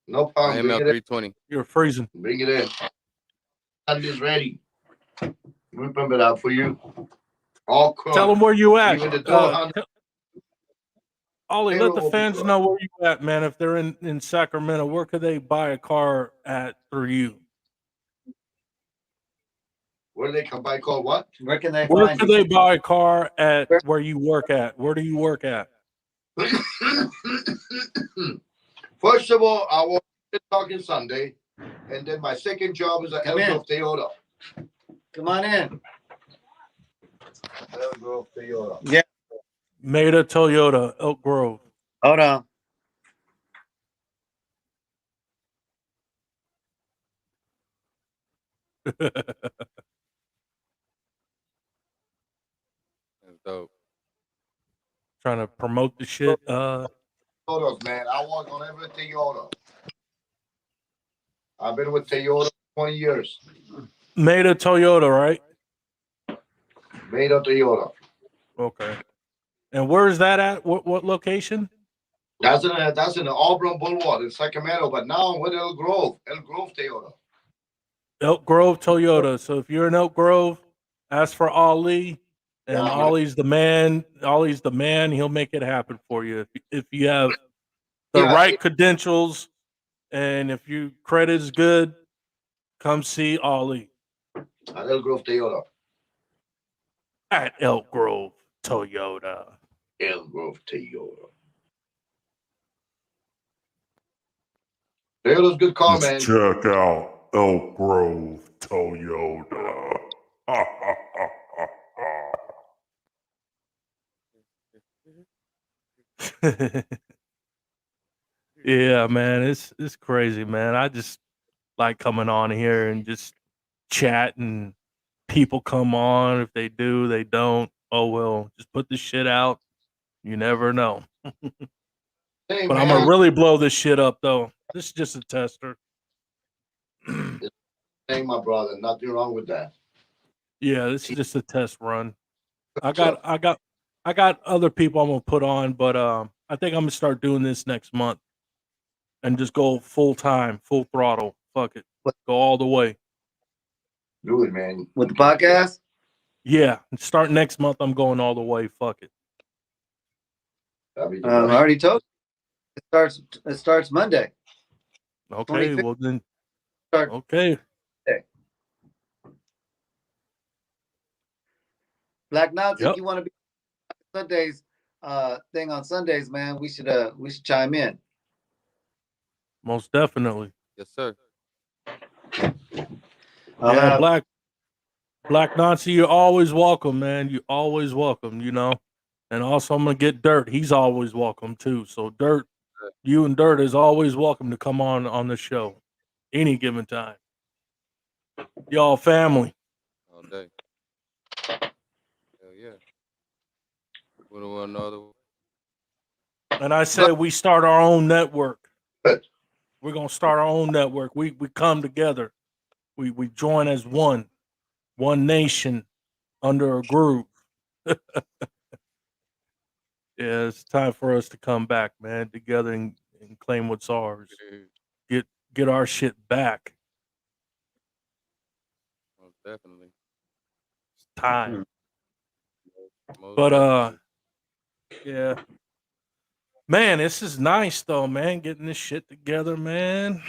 No problem. My ML 320. You're freezing. Bring it in. And it's ready. We pump it out for you. All chrome. Tell them where you at. Even the door handle. Ollie, let the fans know where you at, man. If they're in Sacramento, where could they buy a car at through you? Where do they come by? Called what? Where can they Where find could you? they buy a car at where you work at? Where do you work at? First of all, I work talking Sunday, and then my second job is at Come El in. Grove Toyota. Come on in. El Grove Toyota. Yeah. Maida Toyota, Elk Grove. Hold on. That's dope. Trying to promote the shit. Toyotas, man. I work on every Toyota. I've been with Toyota 20 years. Maida Toyota, right? Made up Toyota. Okay. And where is that at? What location? That's in the Auburn Boulevard in Sacramento, but now I'm with El Grove Toyota. Elk Grove Toyota. So if you're in Elk Grove, ask for Ali, and Yeah, Ollie's the man. Ollie's the man. He'll make it happen for you if you have the right credentials, and if your credit is good. Come see Ollie At El Grove Toyota. at Elk Grove Toyota. El Grove Toyota. Toyota's good car, man. Check out Elk Grove Toyota. Yeah, man, it's crazy, man. I just like coming on here and just chatting. People come on. If they do, they don't. Oh well, just put the shit out. You never know. Hey, But man. I'm gonna really blow this shit up, though. This is just a tester. Hey, my brother. Nothing wrong with that. Yeah, this is just a test run. I got other people I'm gonna put on, but I think I'm gonna start doing this next month and just go full time, full throttle. Fuck it, go all the way. Do it, man. With the podcast? Yeah, start next month. I'm going all the way. Fuck it. That'd be the I best. already told you. It starts Monday. Okay, 25th. well then. Start. Okay. Black Mountain, Yep. you want to be Sundays, thing on Sundays, man, we should chime in. Most definitely. Yes, sir. I'll Yeah, have Black Nazi, you're always welcome, man. You're always welcome, you know. And also, I'm gonna get Dirt. He's always welcome too. So, Dirt, you and Dirt is always welcome to come on the show, any given time. Y'all family. All day. Hell yeah. One or another. And I said we start our own network. We're gonna start our own network. We come together. We join as one nation under a groove. Yeah, it's time for us to come back, man, together and claim what's ours. Get our shit back. Most definitely. It's time. Most But definitely. yeah. Man, this is nice though, man. Getting this shit together, man.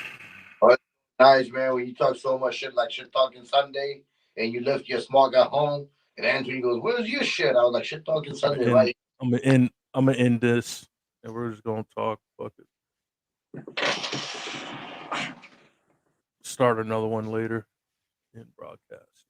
Nice, man. When you talk so much shit like shit talking Sunday, and you left your smart guy home, and Anthony goes, "Where's your shit?" I was like, "Shit talking Sunday, right?" I'm gonna end this, and we're just gonna talk. Fuck it. Start another one later in broadcast.